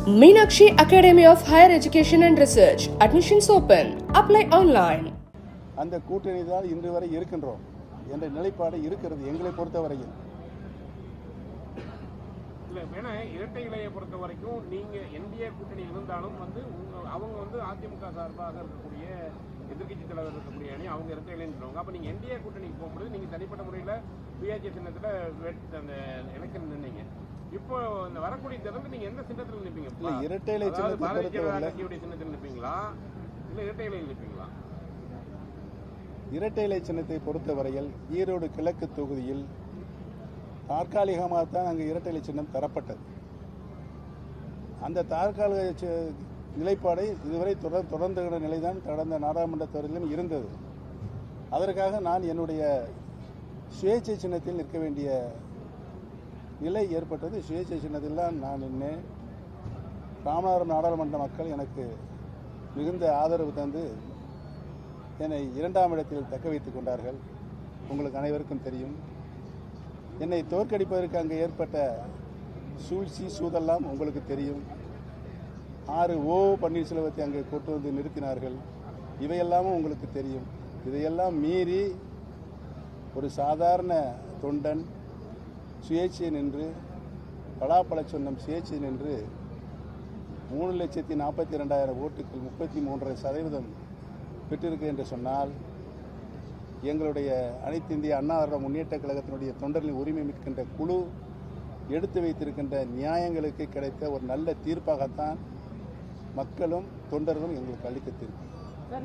Meenakshi Academy of Higher Education and Research. Admissions open. Apply online. அந்த கூட்டணி தான் இன்று வரை இருக்கின்றோம் என்ற நிலைப்பாடு இருக்கிறது எங்களை பொறுத்தவரையில். இல்ல வேணா இரட்டை இலையை பொறுத்த வரைக்கும் நீங்க என்டிஏ கூட்டணியில் இருந்தாலும் அவங்க அதிமுக சார்பாக இருக்கக்கூடிய எதிர்கட்சி தலைவர் இருக்கக்கூடிய அணி அவங்க இரட்டை இலைன்றவங்க. அப்ப நீங்க என்டிஏ கூட்டணிக்கு போகும்போது நீங்க தனிப்பட்ட முறையில பிஆர்ஜி சின்னத்துல அந்த எலெக்ஷன் நின்னீங்க. இப்போ இந்த வரக்கூடிய தேர்தல் நீங்க எந்த சின்னத்தில் நிற்பீங்க? இரட்டை இலை சின்னத்தில் நிற்பீங்களா இல்ல இரட்டை இலையில் நிற்பீங்களா? இரட்டை இலை சின்னத்தை பொறுத்தவரையில் ஈரோடு கிழக்கு தொகுதியில் தற்காலிகமாகத்தான் அங்கு இரட்டை இலை சின்னம் தரப்பட்டது. அந்த தற்காலிக நிலைப்பாடை இதுவரை தொடர்ந்துகிற நிலைதான் கடந்த நாடாளுமன்ற தேர்தலிலும் இருந்தது. அதற்காக நான் என்னுடைய சுயேட்சை சின்னத்தில் நிற்க வேண்டிய நிலை ஏற்பட்டது. சுயேட்சை சின்னத்தில் தான் நான் நின்றேன். ராமநாதபுரம் நாடாளுமன்ற மக்கள் எனக்கு மிகுந்த ஆதரவு தந்து என்னை 2ஆம் இடத்தில் தக்க வைத்துக் கொண்டார்கள். உங்களுக்கு அனைவருக்கும் தெரியும். என்னை தோற்கடிப்பதற்கு அங்கு ஏற்பட்ட சூழ்ச்சி சூதெல்லாம் உங்களுக்கு தெரியும். 6 ஓ பன்னீர்செல்வத்தை அங்கே கொண்டு வந்து நிறுத்தினார்கள். இவையெல்லாமும் உங்களுக்கு தெரியும். இதையெல்லாம் மீறி ஒரு சாதாரண தொண்டன் சுயேட்சை நின்று பலாப்பழ சொன்னம் சுயேட்சை நின்று 3,42,000 ஓட்டுகள் 33% பெற்றிருக்கு என்று சொன்னால் எங்களுடைய அனைத்து இந்திய அண்ணா திராவிட முன்னேற்ற கழகத்தினுடைய தொண்டர்களின் உரிமை மீட்கின்ற குழு எடுத்து வைத்திருக்கின்ற நியாயங்களுக்கு கிடைத்த ஒரு நல்ல தீர்ப்பாகத்தான் மக்களும் தொண்டர்களும் எங்களுக்கு அளித்த தீர்ப்பு.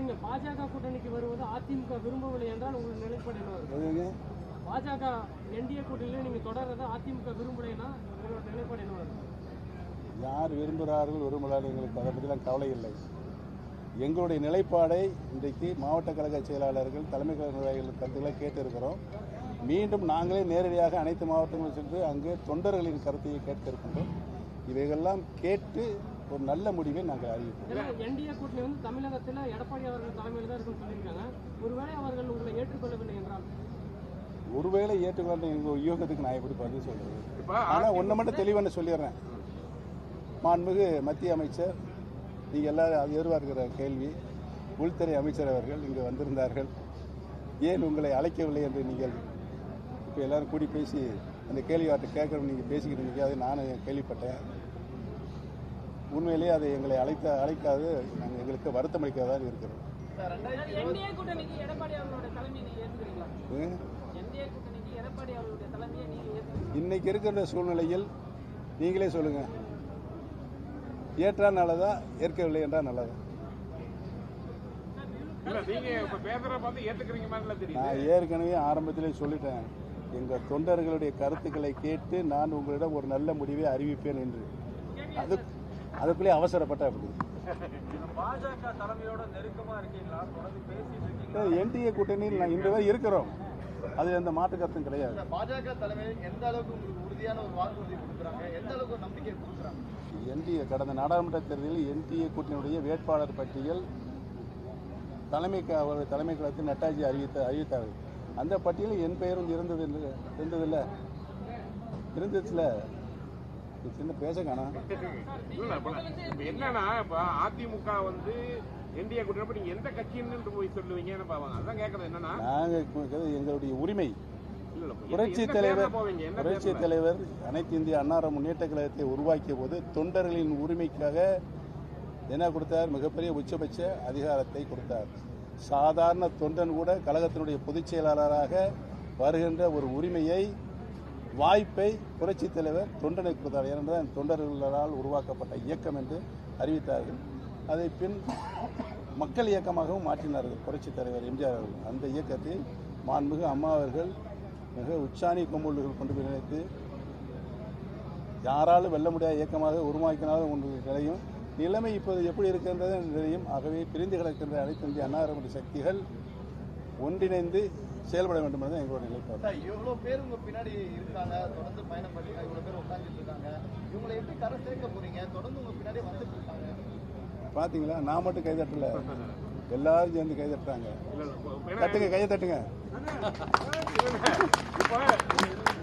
நீங்க பாஜக கூட்டணிக்கு வருவது அதிமுக விரும்பவில்லை என்றால் உங்களுக்கு நிலைப்பாடு பாஜக என்டிஏ கூட்டணியில் நீங்க தொடர்றதை அதிமுக விரும்பலைன்னா உங்களோட நிலைப்பாடு என்ன? யார் விரும்புகிறார்கள் விரும்புகிறார்கள் எங்களுக்கு அதை பற்றிலாம் கவலை இல்லை. எங்களுடைய நிலைப்பாடை இன்றைக்கு மாவட்ட கழக செயலாளர்கள் தலைமை கழக நிர்வாகிகள் கருத்துக்களை கேட்டிருக்கிறோம். மீண்டும் நாங்களே நேரடியாக அனைத்து மாவட்டங்களும் சென்று அங்கு தொண்டர்களின் கருத்தையை கேட்க இருக்கின்றோம். இவைகளெல்லாம் கேட்டு ஒரு நல்ல முடிவை நாங்கள் அறிவிப்போம். என்டிஏ கூட்டணி தமிழகத்தில் எடப்பாடி அவர்கள் தலைமையில் தான் இருக்குன்னு சொல்லியிருக்காங்க. ஒருவேளை அவர்கள் உங்களை ஏற்றுக்கொள்ளவில்லை என்றால்? ஒருவேளை ஏற்றுக்கொள்ள எங்கள் யூகத்துக்கு நான் எப்படி பதில் சொல்றது? ஆனால் ஒன்று மட்டும் தெளிவான சொல்லிடுறேன். மாண்புமிகு மத்திய அமைச்சர், நீங்கள் எல்லாரும் எதிர்பார்க்கிற கேள்வி, உள்துறை அமைச்சர் அவர்கள் இங்கு வந்திருந்தார்கள். ஏன் உங்களை அழைக்கவில்லை என்று நீங்கள் இப்போ எல்லாரும் கூடி பேசி அந்த கேள்வியாட்டை கேட்கணும் நீங்கள் பேசிக்கிட்டு இருந்தீங்க. அதை நானும் கேள்விப்பட்டேன். உண்மையிலேயே அதை எங்களை அழைக்காது நாங்கள் எங்களுக்கு வருத்தம் அளிக்காதான் இருக்கிறோம். இன்னைக்கு இருக்கின்ற சூழ்நிலையில் நீங்களே சொல்லுங்க, ஏற்றா நல்லதா ஏற்கவில்லை என்றா நல்லதா? நான் ஏற்கனவே ஆரம்பத்திலே சொல்லிட்டேன், எங்கள் தொண்டர்களுடைய கருத்துக்களை கேட்டு நான் உங்களிடம் ஒரு நல்ல முடிவை அறிவிப்பேன் என்று. அதுக்குள்ளே அவசரப்பட்ட அப்படி பாஜக தலைமையோட நெருக்கமா இருக்கீங்களா? என்டிஏ கூட்டணியில் நான் இன்று வரை இருக்கிறோம். அது எந்த மாற்று கருத்தும் கிடையாது. பாஜக தலைமையில் எந்த அளவுக்கு உங்களுக்கு உறுதியான ஒரு வாக்குறுதி கொடுக்குறாங்க, எந்த அளவுக்கு ஒரு நம்பிக்கை கொடுக்குறாங்க? என்டிஏ கடந்த நாடாளுமன்ற தேர்தலில் என்டிஏ கூட்டணியுடைய வேட்பாளர் பட்டியல் தலைமை கழகத்தில் நட்டாஜி அறிவித்தார்கள். அந்த பட்டியலில் என் பெயரும் இருந்ததில்லை. சின்ன பேச காணாம். என்னன்னா இப்ப அதிமுக என்டிஏ கூட்டணி நீங்க எந்த கட்சின்னு போய் சொல்லுவீங்கன்னு பாவாங்க. அதான் கேட்கறது என்னன்னா, நாங்க எங்களுடைய உரிமை புரட்சி தலைவர் அனைத்து இந்திய அண்ணா திராவிட முன்னேற்ற கழகத்தை உருவாக்கிய போது தொண்டர்களின் உரிமைக்காக என்ன கொடுத்தார்? மிகப்பெரிய உச்சபட்ச அதிகாரத்தை கொடுத்தார். சாதாரண தொண்டன் கூட கழகத்தினுடைய பொதுச் செயலாளராக வருகின்ற ஒரு உரிமையை, வாய்ப்பை புரட்சி தலைவர் தொண்டனை கொடுத்தார். ஏனென்றால் தொண்டர்களால் உருவாக்கப்பட்ட இயக்கம் என்று அறிவித்தார்கள். அதை பின் மக்கள் இயக்கமாகவும் மாற்றினார்கள் புரட்சி தலைவர் எம்ஜிஆர் அவர்கள். அந்த இயக்கத்தை மாண்புமிகு அம்மா அவர்கள் மிக உச்சாணி கொம்புள்ளுகள் கொண்டு போய் நினைத்து யாராலும் வெல்ல முடியாத இயக்கமாக உருவாக்கினாலும் ஒன்று நிலையும். நிலைமை இப்போது எப்படி இருக்கின்றது நிலையும். ஆகவே பிரிந்து கிடக்கின்ற அனைத்து இந்திய அண்ணா திராவிட சக்திகள் ஒன்றிணைந்து செயல்பட வேண்டும் என்று எங்களோட நிலைப்பாடு. இவ்வளவு பேர் உங்க பின்னாடி இருக்காங்க, தொடர்ந்து பயணம் பண்ணீங்க, இவ்வளவு பேர் உட்கார்ந்துட்டு இருக்காங்க. இவங்களை எப்படி கரை சேர்க்க போறீங்க? தொடர்ந்து உங்க பின்னாடி வந்துட்டு இருக்காங்க. பாத்தீங்களா, நான் மட்டும் கைதட்டல, எல்லாரும் சேர்ந்து கைதட்டுறாங்க. தட்டுங்க, கையை தட்டுங்க.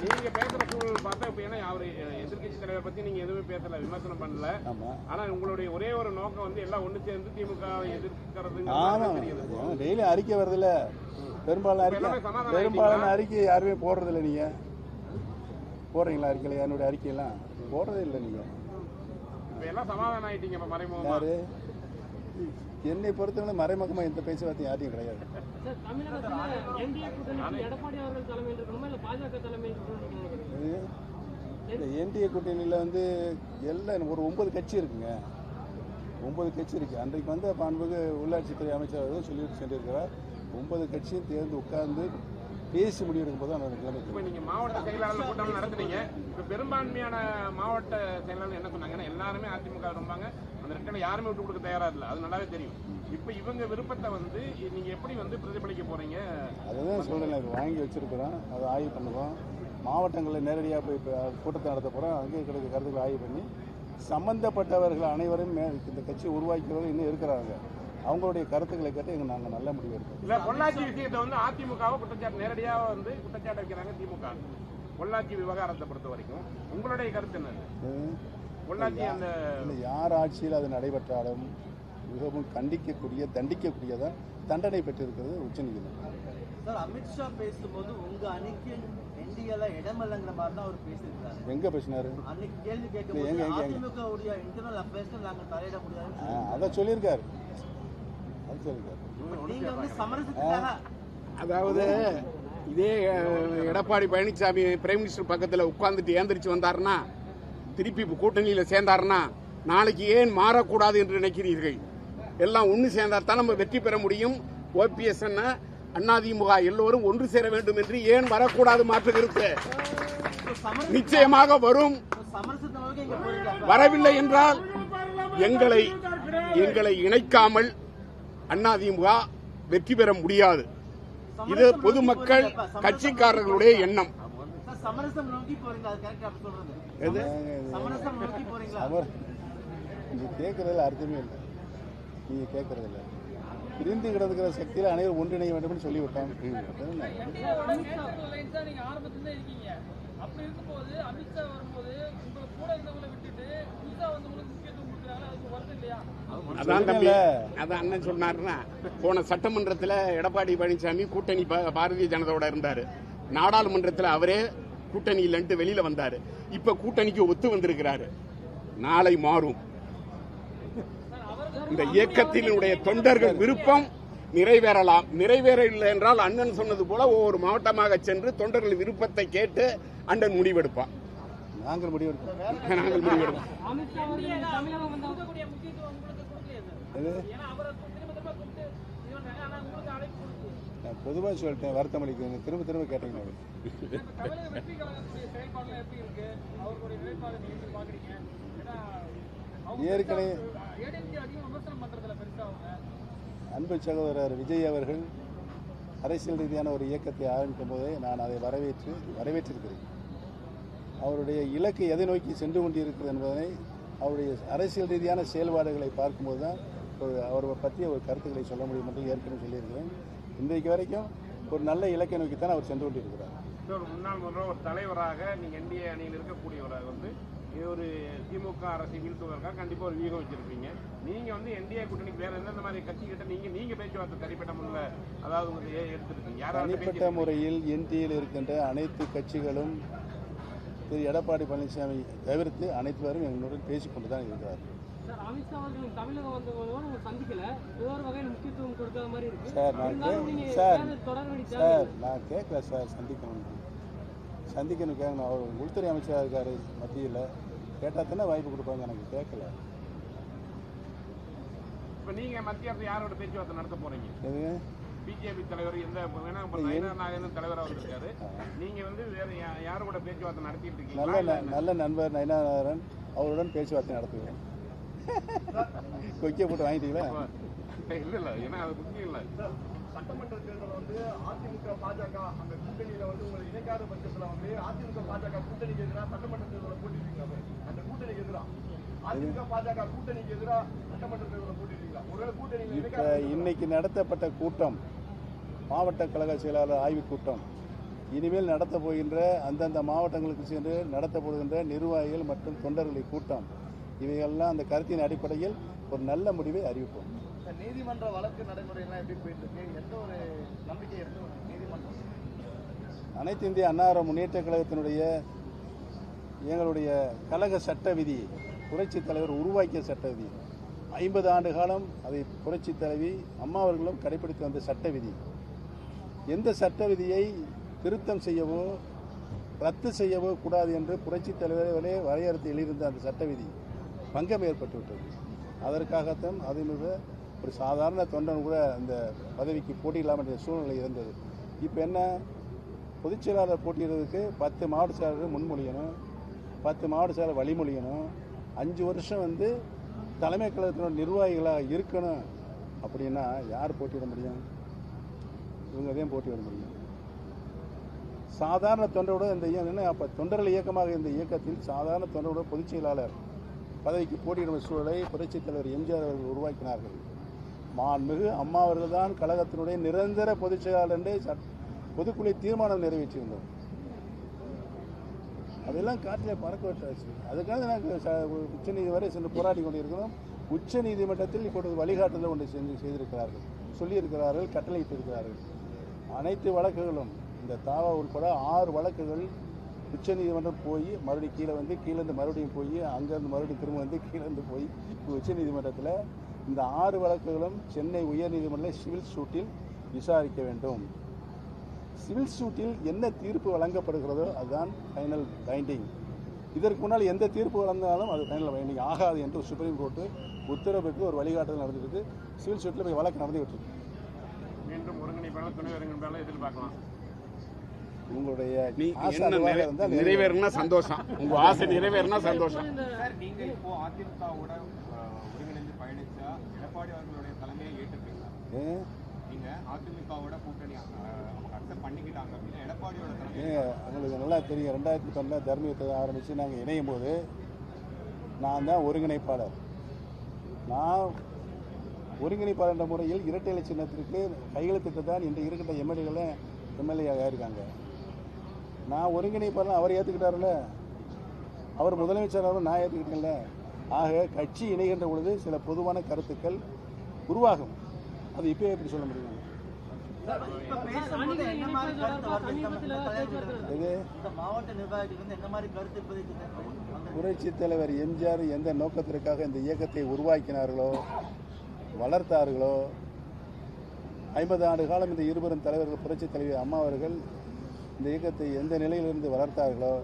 நீங்க பேசுற சூழல் பார்த்தா இப்ப ஏன்னா அவரு எதிர்க்க எதிர்க்கட்சி தலைவர் பத்தி நீங்க எதுவுமே பேசல, விமர்சனம் பண்ணல. ஆமா ஆனா உங்களுடைய ஒரே ஒரு நோக்கம் வந்து எல்லாம் ஒண்ணு சேர்ந்து திமுக எதிர்க்கிறது ஆமா தெரியுது. டெய்லி அறிக்கை வருதுல்ல, பெரும்பாலான அறிக்கை யாருமே போடுறதில்ல. நீங்க போடுறீங்களா அறிக்கையில? என்னுடைய அறிக்கையெல்லாம் போடுறதே இல்லை. நீங்க இப்ப எல்லாம் சமாதானம் ஆயிட்டீங்க. இப்ப மறைமுகமா யாரு என்னை பொறுத்தவரை மறைமுகமா எந்த பேச்சுவார்த்தை யாரையும் கிடையாது. சார், தமிழகத்துல என்டிஏ கூட்டணிக்கு எடப்பாடி அவர்கள் தலைமையில் இருக்கணுமா இல்ல பாஜக தலைமையில் இருக்கணுமா? இந்த என்டிஏ கூட்டணியில் வந்து எல்லாம் ஒரு 9 கட்சி இருக்குங்க. 9 கட்சி இருக்கு. அன்றைக்கு வந்து மாண்புமிகு உள்ளாட்சித்துறை அமைச்சர் அவர்கள் சொல்லிட்டு சென்றிருக்கிறார். 9 கட்சியும் தேர்ந்து உட்கார்ந்து பேசி முடிவெடுக்கும் போது அந்த நிலைமை. இப்ப நீங்க மாவட்ட செயலாளர் கூட்டம் நடத்துனீங்க. இப்ப பெரும்பான்மையான மாவட்ட செயலாளர் என்ன சொன்னாங்கன்னா, எல்லாருமே அதிமுக விரும்பாங்க, அந்த ரெட்டில யாருமே விட்டு கொடுக்க தயாரா இல்ல, அது நல்லாவே தெரியும். இப்ப இவங்க விருப்பத்தை வந்து நீங்க எப்படி வந்து பிரதிபலிக்க போறீங்க? அதுதான் சொல்றேன், இது வாங்கி வச்சிருக்கிறோம், அதை ஆய்வு பண்ணுவோம். மாவட்டங்களில் நேரடியாக போய் கூட்டத்தை நடத்த போகிறோம். அங்கே இருக்கிற கருத்துக்களை ஆய்வு பண்ணி சம்பந்தப்பட்டவர்கள் அனைவரும் இந்த கட்சி உருவாக்கியவர்கள் இன்னும் இருக்கிறாங்க. அவங்களுடைய கருத்துக்களை கேட்டு எங்க நாங்கள் நல்ல முடிவு எடுப்போம். இல்ல, பொள்ளாச்சி விஷயத்தை வந்து அதிமுகவை குற்றச்சாட்டு நேரடியாக வந்து குற்றச்சாட்டு வைக்கிறாங்க திமுக. பொள்ளாச்சி விவகாரத்தை பொறுத்த வரைக்கும் உங்களுடைய கருத்து என்ன? பொள்ளாச்சி அந்த யார் ஆட்சியில் அது நடைபெற்றாலும் மிகவும் கண்டிக்கக்கூடிய தண்டிக்கக்கூடியதான் தண்டனை பெற்றிருக்கிறது உச்சநீதிமன்றம். சார், அமித்ஷா பேசும்போது உங்க அணிக்கு என்டிஏல இடமில்லைங்கிற மாதிரி தான் அவர் பேசியிருக்காரு. எங்க பேசினாரு? அன்னைக்கு கேள்வி கேட்கும்போது அதிமுக உடைய இன்டர்னல் அஃபேர்ஸ் நாங்க தலையிட முடியாது அதை சொல்லியிருக்காரு. நீங்க வந்து சமரசத்துக்காக, அதாவது இதே எடப்பாடி பழனிசாமி பிரைம் மினிஸ்டர் பக்கத்தில் உட்கார்ந்துட்டு ஏந்திரிச்சு வந்தாருன்னா, திருப்பி கூட்டணியில் சேர்ந்தாருன்னா, நாளைக்கு ஏன் மாறக்கூடாது என்று நினைக்கிறீர்கள்? எல்லாம் ஒன்று சேர்ந்தால் தான் நம்ம வெற்றி பெற முடியும். ஓபிஎஸ் அதிமுக எல்லோரும் ஒன்று சேர வேண்டும் என்று ஏன் வரக்கூடாது மாற்றுகிறது? நிச்சயமாக வரும். வரவில்லை என்றால் எங்களை இணைக்காமல் அதிமுக வெற்றி பெற முடியாது. இது பொதுமக்கள் கட்சிக்காரர்களுடைய எண்ணம். சமரசம் நோக்கி போறீங்க, அது கரெக்டா சொல்றது? சமரசம் நோக்கி போறீங்களா? நீங்க கேட்கறதுல அர்த்தமே இல்லை. நீங்க கேட்கறது இல்லை. பிரிந்து கிடக்கிற சக்தியில் அனைவரும் ஒன்றிணைய வேண்டும் என்று சொல்லிவிட்டோம். அதான் தம்பி, அதான் அண்ணன் சொன்னாருன்னா, போன சட்டமன்றத்தில் எடப்பாடி பழனிசாமி கூட்டணி பாரதிய ஜனதாவோட இருந்தாரு. நாடாளுமன்றத்தில் அவரே கூட்டணி இல்லைன்ட்டு வெளியில வந்தாரு. இப்ப கூட்டணிக்கு ஒத்து வந்திருக்கிறாரு. நாளை மாறும். இந்த இயக்கத்தினுடைய தொண்டர்கள் விருப்பம் நிறைவேறலாம். நிறைவேறவில்லை என்றால் அண்ணன் சொன்னது போல ஒவ்வொரு மாவட்டமாக சென்று தொண்டர்கள் விருப்பத்தை கேட்டு அண்ணன் முடிவெடுப்பான். நாங்கள் முடிவெடுப்போம். நான் பொதுவாக சொல்லிட்டேன், வருத்தம் அளிக்க திரும்ப திரும்ப கேட்டீங்க. ஏற்கனவே அன்பு சகோதரர் விஜய் அவர்கள் அரசியல் ரீதியான ஒரு இயக்கத்தை ஆரம்பிக்கும் போதே நான் அதை வரவேற்றிருக்கிறேன். அவருடைய இலக்கு எதை நோக்கி சென்று கொண்டிருக்கிறது என்பதனை அவருடைய அரசியல் ரீதியான செயல்பாடுகளை பார்க்கும்போது தான் அவரை பற்றிய ஒரு கருத்துக்களை சொல்ல முடியும் என்று ஏற்கனவே சொல்லியிருக்கிறேன். இன்றைக்கு வரைக்கும் ஒரு நல்ல இலக்கை நோக்கித்தான் அவர் சென்று கொண்டிருக்கிறார். முன்னாள் முதல்வர் ஒரு தலைவராக நீங்க என்டிஏ அணியில் இருக்கக்கூடியவராக வந்து ஒரு திமுக அரசை வீழ்த்துவதற்காக கண்டிப்பா ஒரு வியூகம் வச்சிருக்கீங்க. நீங்க வந்து என்டிஏ கூட்டணிக்கு வேற எந்தெந்த மாதிரி கட்சி கிட்ட நீங்க பேச்சுவார்த்தை தனிப்பட்ட முறையில் அதாவது எடுத்துருக்கீங்க? தனிப்பட்ட முறையில் என்டிஏயில் இருக்கின்ற அனைத்து கட்சிகளும் திரு எடப்பாடி பழனிசாமி தவிர்த்து அனைத்து பேரும் எங்களுடன் பேசிக் கொண்டுதான் இருக்கிறார். நான் கேட்கல சார், சந்திக்கணும் கேட்கணும். அவர் உள்துறை அமைச்சராக இருக்காரு மத்தியில், கேட்டால் தானே வாய்ப்பு கொடுப்பாங்க. எனக்கு கேட்கல. இப்போ நீங்கள் மத்திய அரசு யாரோட பேச்சுவார்த்தை நடத்த போறீங்க? பிஜேபி தலைவர் எந்த நயனாநாதன் தலைவராக இருக்காரு. நீங்க வந்து வேற யாரோட பேச்சுவார்த்தை நடத்திட்டு இருக்கீங்க? நல்ல நண்பர் நயனாநாதன், அவருடன் பேச்சுவார்த்தை நடத்துவேன். கொக்கிய போட்டு வாங்கிட்டீங்களா? இல்ல, ஏன்னா அது முக்கியம் இல்லை. சட்டமன்ற தேர்தல் வந்து அதிமுக பாஜக அந்த கூட்டணியில வந்து உங்களை இணைக்காத பட்சத்துல வந்து அதிமுக பாஜக கூட்டணிக்கு எதிராக சட்டமன்ற தேர்தலை போட்டிருக்கீங்க. அந்த கூட்டணிக்கு எதிராக அதிமுக பாஜக கூட்டணிக்கு எதிராக சட்டமன்ற தேர்தலை போட்டிருக்கீங்களா? ஒருவேளை கூட்டணி இப்ப இன்னைக்கு நடத்தப்பட்ட கூட்டம் மாவட்ட கழக செயலாளர் ஆய்வுக் கூட்டம் இனிமேல் நடத்த போகின்ற அந்தந்த மாவட்டங்களுக்கு சென்று நடத்தப்படுகின்ற நிர்வாகிகள் மற்றும் தொண்டர்களின் கூட்டம் இவையெல்லாம் அந்த கருத்தின் அடிப்படையில் ஒரு நல்ல முடிவை அறிவிப்போம். நீதிமன்ற வழக்கு நடைமுறையெல்லாம் எப்படி போயிட்டு இருக்கு? எந்த ஒரு நம்பிக்கை இருக்கு நீதிமன்றம்? அனைத்து இந்திய அன்னார முன்னேற்ற கழகத்தினுடைய எங்களுடைய கழக சட்ட விதி புரட்சித் தலைவர் உருவாக்கிய சட்ட விதி 50 ஆண்டு காலம் அதை புரட்சித் தலைவி அம்மா அவர்களும் கடைபிடித்து வந்த சட்ட விதி. எந்த சட்ட விதியை திருத்தம் செய்யவோ ரத்து செய்யவோ கூடாது என்று புரட்சித் தலைவர்களே வரையறுத்து எழுதியிருந்த அந்த சட்ட விதி பங்கம் ஏற்பட்டுவிட்டது. அதற்காகத்தான் அதனுடைய ஒரு சாதாரண தொண்டன் கூட அந்த பதவிக்கு போட்டியிடாமல் என்ற சூழ்நிலை இருந்தது. இப்போ என்ன, பொதுச் செயலாளர் போட்டியிடுறதுக்கு 10 மாவட்ட செயலாளர்கள் முன்மொழியணும், 10 மாவட்ட செயலாளர் வழிமொழியணும், 5 வருஷம் தலைமை கழகத்தினோட நிர்வாகிகளாக இருக்கணும். அப்படின்னா யார் போட்டியிட முடியும்? இவங்க தான் போட்டியிட முடியும். சாதாரண தொண்டரோட இந்த என்ன அப்போ தொண்டர்கள் இயக்கமாக இந்த இயக்கத்தில் சாதாரண தொண்டரோட பொதுச் செயலாளர் பதவிக்கு போட்டியிடும் சூழலை புரட்சித் தலைவர் எம்ஜிஆர் அவர்கள் உருவாக்கினார்கள். மாண்புமிகு அம்மா அவர்கள் தான் கழகத்தினுடைய நிரந்தர பொதுச் செயலாளர் என்று பொதுக்குழு தீர்மானம் நிறைவேற்றியிருந்தோம். அதெல்லாம் காற்றிலே பறக்க விட்டாச்சு. அதுக்காக நாங்கள் உச்சநீதி வரை சென்று போராடி கொண்டிருக்கிறோம். உச்ச நீதிமன்றத்தில் இப்பொழுது வழிகாட்டுதல் ஒன்று செய்திருக்கிறார்கள், சொல்லியிருக்கிறார்கள், கட்டளையிட்டிருக்கிறார்கள். அனைத்து வழக்குகளும் இந்த தாவா உட்பட 6 வழக்குகள் உச்ச நீதிமன்றம் போய் மறுபடியும் கீழேருந்து மறுபடியும் போய் அங்கேருந்து மறுபடியும் திரும்ப கீழேருந்து போய் உச்ச நீதிமன்றத்தில் இந்த 6 வழக்குகளும் சென்னை உயர்நீதிமன்ற சிவில் சூட்டில் விசாரிக்க வேண்டும். சிவில் சூட்டில் என்ன தீர்ப்பு வழங்கப்படுகிறதோ அதுதான் ஃபைனல் பைண்டிங். இதற்கு முன்னால் எந்த தீர்ப்பு வழங்கினாலும் அது ஃபைனல் பைண்டிங் ஆகாது என்று சுப்ரீம் கோர்ட்டு உத்தரவுக்கு ஒரு வழிகாட்டுதல் நடந்துருக்கு. சிவில் சூட்டில் போய் வழக்கு நடந்து விட்டுருக்கு. மீண்டும் ஒருங்கிணைப்பாளர் துணை ஒருங்கிணைப்பாளர் எதிர்பார்க்கலாம். உங்களுடைய நிறைவேறினா சந்தோஷம், உங்க ஆசை நிறைவேறினா சந்தோஷம். நீங்க இப்போ அதிமுகவோட ஒருங்கிணைந்து பயணிச்சா எடப்பாடி அவர்களுடைய தலைமையை ஏற்றுப்பீங்களா? நீங்க அதிமுகவோட கூட்டணி அக்செப்ட் பண்ணிக்கிட்டாங்க அப்படின்னா எடப்பாடியோட தலைமை உங்களுக்கு நல்லா தெரியும். 2010 தர்மயுத்தத்தை ஆரம்பித்து நாங்கள் இணையும் போது நான் தான் ஒருங்கிணைப்பாளர். நான் ஒருங்கிணைப்பாளர் என்ற முறையில் இரட்டை இலை சின்னத்திற்கு கையெழுத்திட்டு தான் இன்று இருக்கின்ற எம்எல்ஏ இருக்காங்க. நான் ஒருங்கிணைப்பாளர் அவர் ஏற்றுக்கிட்டார்ல, அவர் முதலமைச்சராகவும் நான் ஏற்றுக்கிட்டேன்ல. ஆக கட்சி இணைகின்ற பொழுது சில பொதுவான கருத்துக்கள் உருவாகும். அது இப்போ எப்படி சொல்ல முடியும்? புரட்சித் தலைவர் எம்ஜிஆர் எந்த நோக்கத்திற்காக இந்த இயக்கத்தை உருவாக்கினார்களோ, வளர்த்தார்களோ, 50 ஆண்டு காலம் இந்த இருவரும் தலைவர்கள் புரட்சித் தலைவர் அம்மா அவர்கள் இந்த இயக்கத்தை எந்த நிலையிலிருந்து வளர்த்தார்களோ,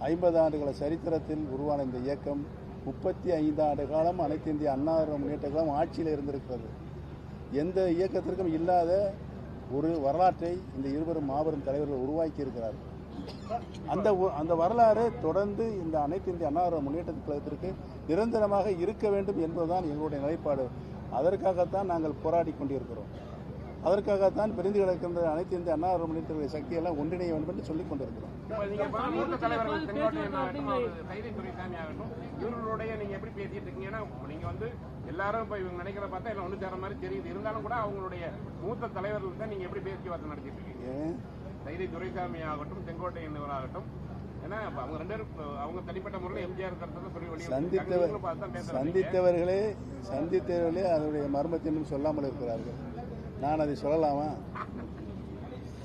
50 ஆண்டுகள சரித்திரத்தில் உருவான இந்த இயக்கம் 35 ஆண்டு காலம் அனைத்து இந்திய அண்ணா முன்னேற்ற கழகம் ஆட்சியில் இருந்திருக்கிறது. எந்த இயக்கத்திற்கும் இல்லாத ஒரு வரலாற்றை இந்த இருவரும் மாபெரும் தலைவர்கள் உருவாக்கி இருக்கிறார்கள். அந்த வரலாறு தொடர்ந்து இந்த அனைத்து இந்திய அண்ணா முன்னேற்ற கழகத்திற்கு நிரந்தரமாக இருக்க வேண்டும் என்பதுதான் எங்களுடைய நிலைப்பாடு. அதற்காகத்தான் நாங்கள் போராடி கொண்டிருக்கிறோம். அதற்காகத்தான் பிரிந்து கிடக்கின்ற அனைத்து இந்திய அண்ணா முன்னேற்ற சக்தியெல்லாம் ஒன்றிணைய வேண்டும் என்று சொல்லிக் கொண்டிருக்கிறோம். மூத்த தலைவர்கள் துரைசாமி ஆகட்டும், இவர்களுடைய நீங்க எப்படி பேசிட்டு இருக்கீங்கன்னா நீங்க எல்லாரும் இப்ப இவங்க நினைக்கிற பார்த்தா எல்லாம் ஒன்று சேர மாதிரி தெரியுது. இருந்தாலும் கூட அவங்களுடைய மூத்த தலைவர்கள் தான் நீங்க எப்படி பேச்சுவார்த்தை நடத்திட்டு இருக்கீங்க? தைரி துரைசாமி ஆகட்டும், செங்கோட்டையன் ஆகட்டும், ஏன்னா அவங்க 2 பேரும் அவங்க தனிப்பட்ட முறையில் எம்ஜிஆர் சந்தித்தவர்களே அதனுடைய மர்மத்தினும் சொல்லாமல் இருக்கிறார்கள். நான் அதை சொல்லலாமா?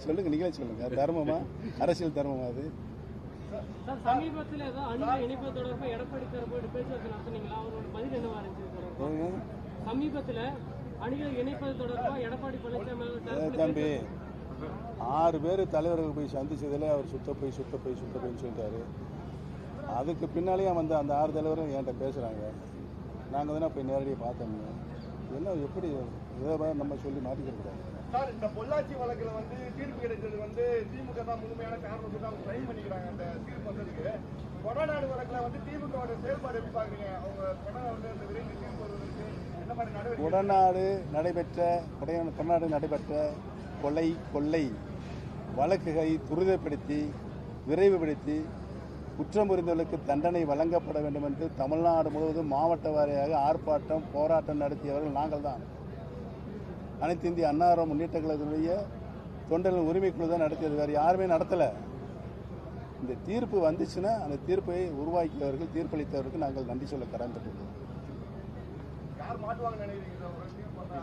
சொல்லுங்க, நீங்களே சொல்லுங்க. தர்மமா, அரசியல் தர்மமா? அது சமீபத்தில் இணைப்பு தொடர்பு எடப்பாடி தரப்பு பேச்சுவார்த்தை நடத்தினீங்களா? அவரோட பதில் என்னவா இருந்துச்சு? சமீபத்தில் அணிகள் இணைப்பது தொடர்பாக எடப்பாடி பழனிசாமி தம்பி 6 பேர் தலைவர்கள் போய் சந்திச்சதில் அவர் சுத்த போய் சொல்லிட்டாரு. அதுக்கு பின்னாலேயே அந்த 6 தலைவரும் என்கிட்ட பேசுகிறாங்க. நாங்கள் தானே போய் நேரடியாக பார்த்தோம். இதெல்லாம் எப்படி இதை நம்ம சொல்லி மாற்றிக்கிறோம். சார், இந்த பொள்ளாச்சி வழக்குல தீர்ப்பு கிடைச்சது திமுக தான் முழுமையான காரணத்தை தான் ட்ரை பண்ணிக்கிறாங்க. அந்த தீர்ப்பு வந்ததுக்கு கொடநாடு வழக்குல திமுக செயல்பாடு எப்படி பாக்குறீங்க? அவங்க கொடநாடு விரைந்து தீர்ப்பு வருவதற்கு என்ன மாதிரி நடவடிக்கை? கொடநாடு நடைபெற்ற கொள்ளை வழக்குகளை துரிதப்படுத்தி விரைவுபடுத்தி குற்றம் புரிந்தவர்களுக்கு தண்டனை வழங்கப்பட வேண்டும் என்று தமிழ்நாடு முழுவதும் மாவட்ட வாரியாக ஆர்ப்பாட்டம் போராட்டம் நடத்தியவர்கள் நாங்கள் தான். அனைத்து இந்திய அண்ணா முன்னேற்ற கழகத்தினுடைய தொண்டர்கள் உரிமைக்குழு தான் நடத்தியது, வேறு யாருமே நடத்தலை. இந்த தீர்ப்பு வந்துச்சுன்னா அந்த தீர்ப்பை உருவாக்கியவர்கள், தீர்ப்பளித்தவருக்கு நாங்கள் நன்றி சொல்ல கடமைப்பட்டுள்ளோம். யார் மாட்டுவாங்கன்னு நினைக்கிறீங்க சார்? ஒரு தீர்ப்பு வந்தா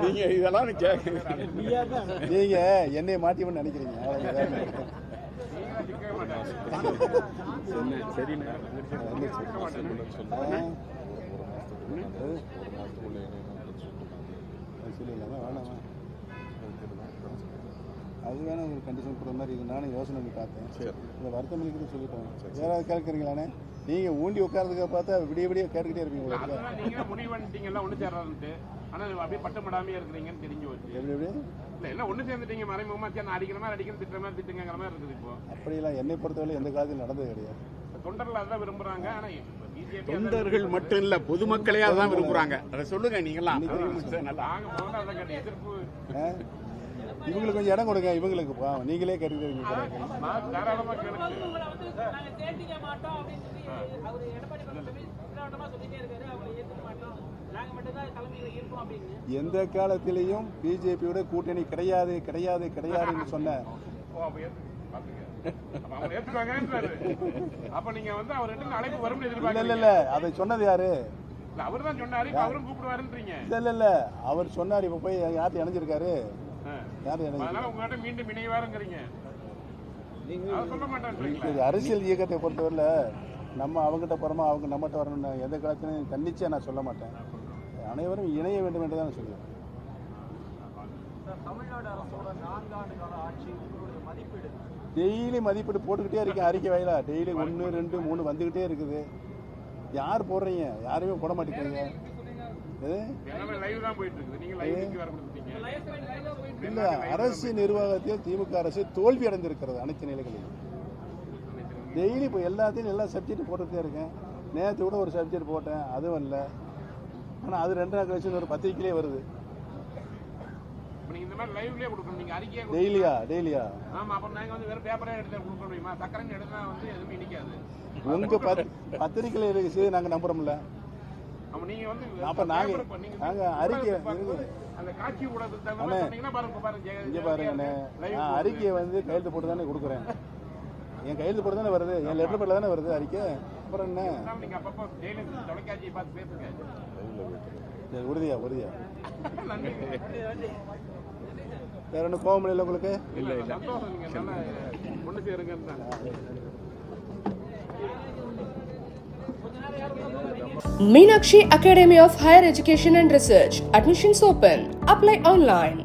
நீங்க இதெல்லாம் நீங்க என்னை மாட்டிவன்னு நினைக்கிறீங்க. சொல்லிடலாமா வேணாமா? அது வேணா ஒரு கண்டிஷன் கொடுத்த மாதிரி இது நானும் யோசனை பண்ணி பார்த்தேன். இந்த வருத்தம் அளிக்கிறது சொல்லிட்டோம். யாராவது கேட்குறீங்களானே? நீங்க ஊண்டி உட்கார்றதுக்கு பார்த்தா விடிய விடிய கேட்டுக்கிட்டே இருப்பீங்க. நீங்க முடிவு பண்ணிட்டீங்க எல்லாம் ஒண்ணு சேர்றாருன்ட்டு, ஆனா அப்படியே பட்டப்படாமே இருக்கிறீங்கன்னு தெரிஞ்சு வச்சு எப்படி எப்படி இல்ல எல்லாம் ஒண்ணு சேர்ந்துட்டீங்க, மறைமுகமா சேர்ந்து அடிக்கிற மாதிரி அடிக்கணும், திட்டுற மாதிரி திட்டுங்கிற மாதிரி இருக்குது. இப்போ அப்படியெல்லாம் என்னை பொறுத்தவரை எந்த காலத்தில் நடந்தது கிடையாது. தொண்டர்கள் அதான் விரும்புறாங்க. ஆனா பிஜேபி தொண்டர்கள் மட்டும் இல்ல, பொதுமக்களே அதான் விரும்புறாங்க. அதை சொல்லுங்க நீங்களாம். நாங்க முதல்ல அதை கேட்ட எதிர்ப்பு இவங்களுக்கு கொஞ்சம் இடம் கொடுங்க. இவங்களுக்கு நீங்களே கேட்டுக்கிட்டு நான் தாராளமா கேளுங்க. நாங்க தேர்ட்டிக்க மாட்டோம் அப்படின்னு சொல்லி அவர் எடப்பாடி பழனிசாமி திட்டவட்டமா சொல்லிட்டே இருக்காரு. அவங்களை ஏத்துக்க மாட்டோம், நாங்க மட்டும் தான் தலைமையில இருப்போம் அப்படின்னு. எந்த காலத்திலையும் பிஜேபியோட கூட்டணி கிடையாது கிடையாது கிடையாதுன்னு சொன்ன அவங்க ஏத்துக்காங்கன்றாரு. அப்ப நீங்க வந்து அவர்கிட்ட அழைப்பு வரும்னு இல்ல எதிர்பார்க்கல. இல்ல அதை சொன்னது யாரு? அவர் தான் சொன்னாரு, இப்ப அவரும் கூப்பிடுவாருன்றீங்க. இல்ல இல்ல அவர் சொன்னார். இப்ப போய் யார்கிட்ட இணைஞ்சிருக்காரு? யாரு அதனால இணைஞ்சிருக்காரு? உங்ககிட்ட மீண்டும் இணைவாருங்கிறீங்க. சொல்ல மாட்டேன்றீங்களா? இது அரசியல் இயக்கத்தை பொறுத்தவரை நம்ம அவங்ககிட்ட போறோமா அவங்க நம்மகிட்ட வரணும்னு எந்த காலத்திலையும் தன்னிச்சையா நான் சொல்ல மாட்டேன். அனைவரும் இணைய வேண்டும் என்று தான் சொல்லுவேன். தமிழ்நாடு அரசோட 4 ஆண்டு கால ஆட்சி உங்களுடைய மதிப்பீடு? டெய்லி மதிப்பீடு போட்டுக்கிட்டே இருக்கேன். அறிக்கை வாயிலா டெய்லி 1, 2, 3 வந்துகிட்டே இருக்குது. யார் போடுறீங்க? யாருமே போட மாட்டேங்கிறீங்க. லைவ் தான் போயிட்டு இருக்குது. நீங்க லைவ் வர கொடுத்தீங்க. இல்ல, அரசு நிர்வாகத்தில் திமுக அரசு தோல்வி அடைந்திருக்கிறது அனைத்து நிலைகளிலும். டெய்லி இப்போ எல்லாத்தையும் எல்லா சப்ஜெக்ட் போட்டுட்டே இருக்கேன். நேற்று கூட ஒரு சப்ஜெக்ட் போட்டேன், அதுவும் இல்லை. ஆனால் அது 2 நாள் கழிச்சு ஒரு பத்திரிக்கையிலே வருது. நீங்க இந்த மாதிரி லைவ்லயே கொடுக்கணும். நீங்க அறிக்கையா டெய்லியா ஆமா. அப்ப நாங்க வந்து வேற பேப்பரே எடுத்து கொடுக்க முடியுமா? சக்கரன்னு எடுத்தா வந்து எதுவுமே நிக்காது. உங்க பத்திரிக்கையில இருக்கு, நாங்க நம்புறோம்ல. அப்ப நீங்க வந்து அப்ப நாங்க அறிக்கை அந்த காட்சி ஊடகத்துக்கு தகுந்த மாதிரி சொன்னீங்கன்னா பாருங்க இங்க பாருங்கண்ணே, நான் அறிக்கையை வந்து கையெழுத்து போட்டு தானே கொடுக்குறேன். என் கையெழுத்து போட்டு தானே வருது, என் லெட்டர் பேர்ல தானே வருது அறிக்கை. அப்புறம் என்ன? நீங்க அப்பப்போ டெய்லி தொலைக்காட்சியை பார்த்து பேசுங்க. சரி, உறுதியா வேற ஒன்றும் கோவம் இல்லை உங்களுக்கு? இல்ல சந்தோஷம். நீங்க நல்லா ஒண்ணு சேருங்க. Meenakshi Academy of Higher Education and Research. Admissions open. Apply online.